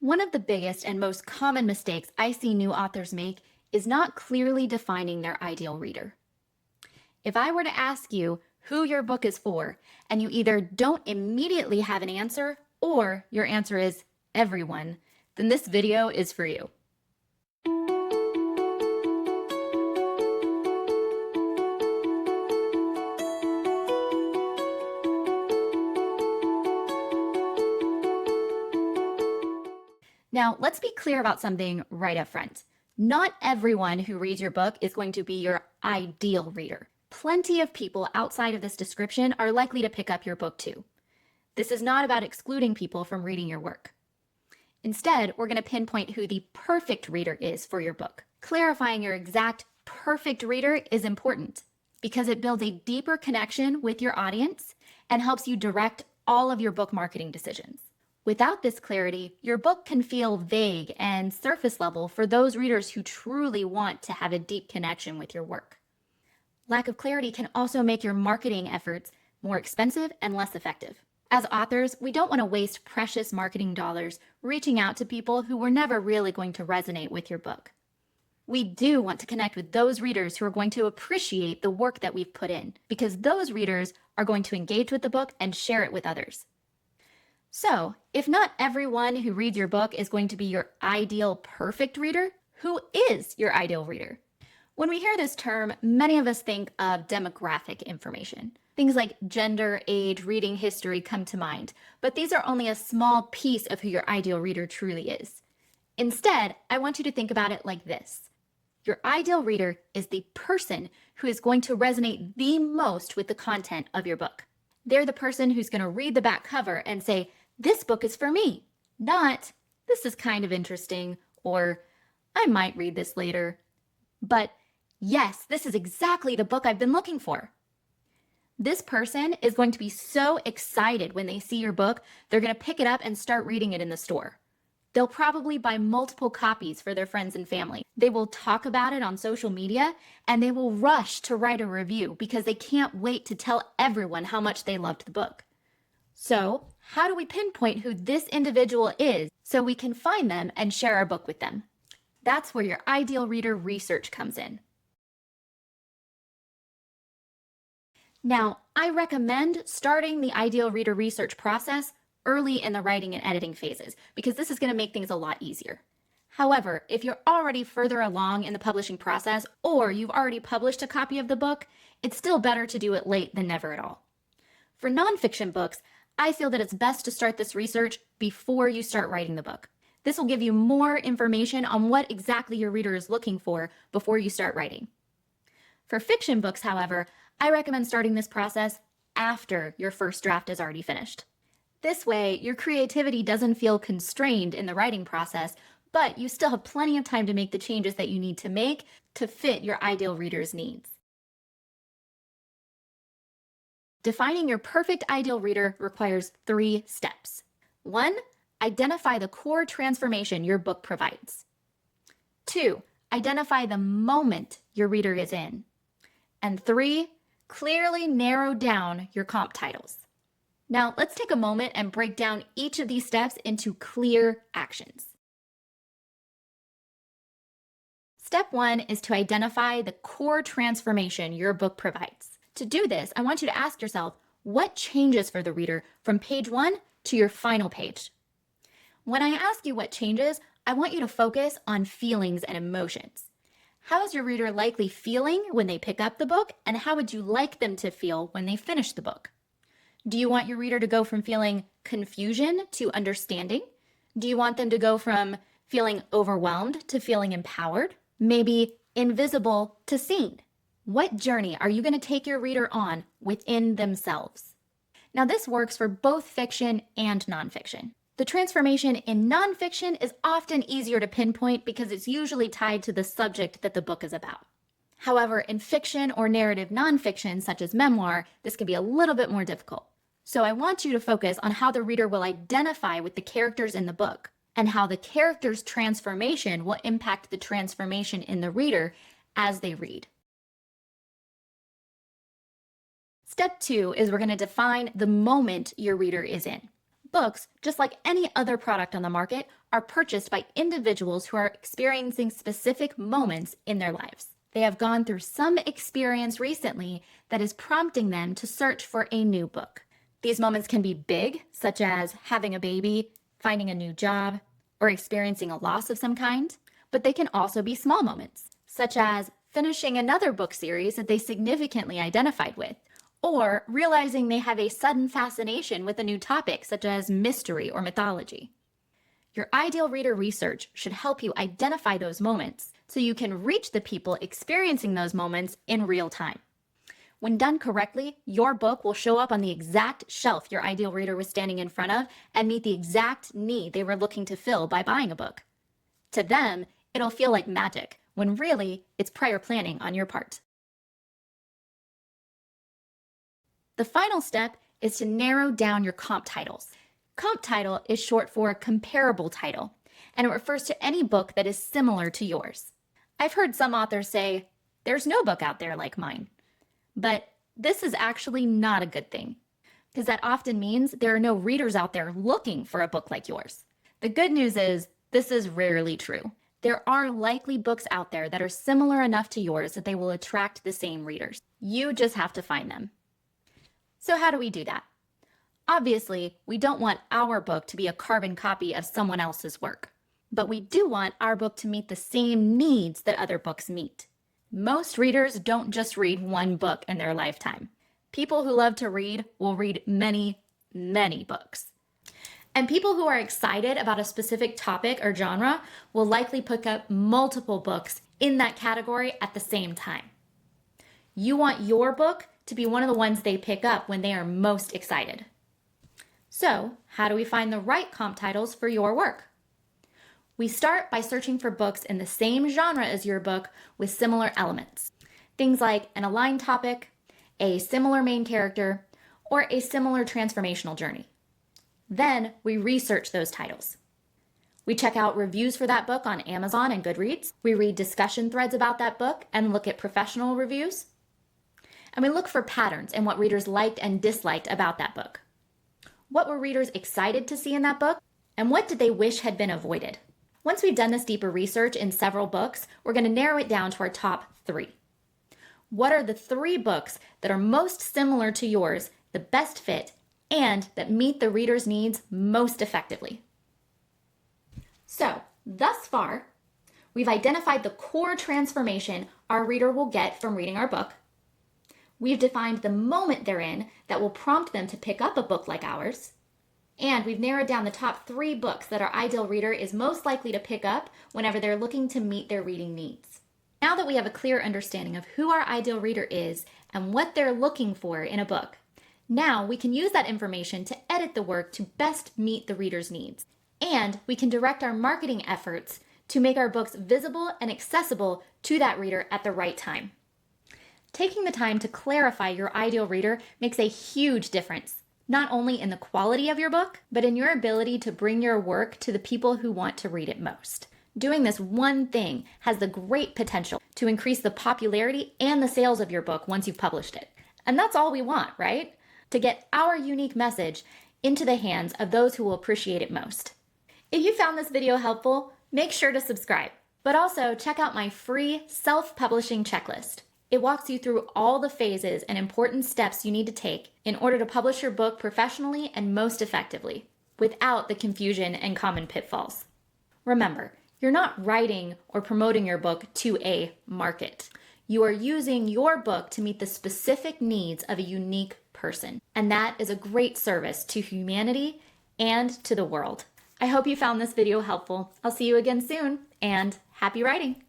One of the biggest and most common mistakes I see new authors make is not clearly defining their ideal reader. If I were to ask you who your book is for, and you either don't immediately have an answer or your answer is everyone, then this video is for you. Now, let's be clear about something right up front. Not everyone who reads your book is going to be your ideal reader. Plenty of people outside of this description are likely to pick up your book too. This is not about excluding people from reading your work. Instead, we're going to pinpoint who the perfect reader is for your book. Clarifying your exact perfect reader is important because it builds a deeper connection with your audience and helps you direct all of your book marketing decisions. Without this clarity, your book can feel vague and surface level for those readers who truly want to have a deep connection with your work. Lack of clarity can also make your marketing efforts more expensive and less effective. As authors, we don't want to waste precious marketing dollars reaching out to people who were never really going to resonate with your book. We do want to connect with those readers who are going to appreciate the work that we've put in, because those readers are going to engage with the book and share it with others. So, if not everyone who reads your book is going to be your ideal perfect reader, who is your ideal reader? When we hear this term, many of us think of demographic information. Things like gender, age, reading history come to mind, but these are only a small piece of who your ideal reader truly is. Instead, I want you to think about it like this. Your ideal reader is the person who is going to resonate the most with the content of your book. They're the person who's going to read the back cover and say, "This book is for me," not, "This is kind of interesting," or "I might read this later," but "Yes, this is exactly the book I've been looking for." This person is going to be so excited when they see your book, they're going to pick it up and start reading it in the store. They'll probably buy multiple copies for their friends and family. They will talk about it on social media, and they will rush to write a review because they can't wait to tell everyone how much they loved the book. So, how do we pinpoint who this individual is so we can find them and share our book with them? That's where your ideal reader research comes in. Now, I recommend starting the ideal reader research process early in the writing and editing phases because this is going to make things a lot easier. However, if you're already further along in the publishing process or you've already published a copy of the book, it's still better to do it late than never at all. For nonfiction books, I feel that it's best to start this research before you start writing the book. This will give you more information on what exactly your reader is looking for before you start writing. For fiction books, however, I recommend starting this process after your first draft is already finished. This way, your creativity doesn't feel constrained in the writing process, but you still have plenty of time to make the changes that you need to make to fit your ideal reader's needs. Defining your perfect ideal reader requires 3 steps. 1, identify the core transformation your book provides. 2, identify the moment your reader is in. And 3, clearly narrow down your comp titles. Now, let's take a moment and break down each of these steps into clear actions. Step 1 is to identify the core transformation your book provides. To do this, I want you to ask yourself, what changes for the reader from page 1 to your final page? When I ask you what changes, I want you to focus on feelings and emotions. How is your reader likely feeling when they pick up the book, and how would you like them to feel when they finish the book? Do you want your reader to go from feeling confusion to understanding? Do you want them to go from feeling overwhelmed to feeling empowered? Maybe invisible to seen? What journey are you going to take your reader on within themselves? Now, this works for both fiction and nonfiction. The transformation in nonfiction is often easier to pinpoint because it's usually tied to the subject that the book is about. However, in fiction or narrative nonfiction, such as memoir, this can be a little bit more difficult. So I want you to focus on how the reader will identify with the characters in the book and how the character's transformation will impact the transformation in the reader as they read. Step 2 is we're going to define the moment your reader is in. Books, just like any other product on the market, are purchased by individuals who are experiencing specific moments in their lives. They have gone through some experience recently that is prompting them to search for a new book. These moments can be big, such as having a baby, finding a new job, or experiencing a loss of some kind, but they can also be small moments, such as finishing another book series that they significantly identified with, or realizing they have a sudden fascination with a new topic, such as mystery or mythology. Your ideal reader research should help you identify those moments so you can reach the people experiencing those moments in real time. When done correctly, your book will show up on the exact shelf your ideal reader was standing in front of and meet the exact need they were looking to fill by buying a book. To them, it'll feel like magic, when really, it's prior planning on your part. The final step is to narrow down your comp titles. Comp title is short for comparable title, and it refers to any book that is similar to yours. I've heard some authors say, "There's no book out there like mine." But this is actually not a good thing, because that often means there are no readers out there looking for a book like yours. The good news is this is rarely true. There are likely books out there that are similar enough to yours that they will attract the same readers. You just have to find them. So how do we do that? Obviously, we don't want our book to be a carbon copy of someone else's work, but we do want our book to meet the same needs that other books meet. Most readers don't just read one book in their lifetime. People who love to read will read many, many books. And people who are excited about a specific topic or genre will likely pick up multiple books in that category at the same time. You want your book to be one of the ones they pick up when they are most excited. So, how do we find the right comp titles for your work? We start by searching for books in the same genre as your book with similar elements. Things like an aligned topic, a similar main character, or a similar transformational journey. Then we research those titles. We check out reviews for that book on Amazon and Goodreads. We read discussion threads about that book and look at professional reviews. And we look for patterns in what readers liked and disliked about that book. What were readers excited to see in that book? And what did they wish had been avoided? Once we've done this deeper research in several books, we're going to narrow it down to our top 3. What are the 3 books that are most similar to yours, the best fit, and that meet the reader's needs most effectively? So, thus far, we've identified the core transformation our reader will get from reading our book. We've defined the moment they're in that will prompt them to pick up a book like ours. And we've narrowed down the top 3 books that our ideal reader is most likely to pick up whenever they're looking to meet their reading needs. Now that we have a clear understanding of who our ideal reader is and what they're looking for in a book, now we can use that information to edit the work to best meet the reader's needs. And we can direct our marketing efforts to make our books visible and accessible to that reader at the right time. Taking the time to clarify your ideal reader makes a huge difference, not only in the quality of your book, but in your ability to bring your work to the people who want to read it most. Doing this one thing has the great potential to increase the popularity and the sales of your book once you've published it. And that's all we want, right? To get our unique message into the hands of those who will appreciate it most. If you found this video helpful, make sure to subscribe, but also check out my free self-publishing checklist. It walks you through all the phases and important steps you need to take in order to publish your book professionally and most effectively, without the confusion and common pitfalls. Remember, you're not writing or promoting your book to a market. You are using your book to meet the specific needs of a unique person, and that is a great service to humanity and to the world. I hope you found this video helpful. I'll see you again soon, and happy writing!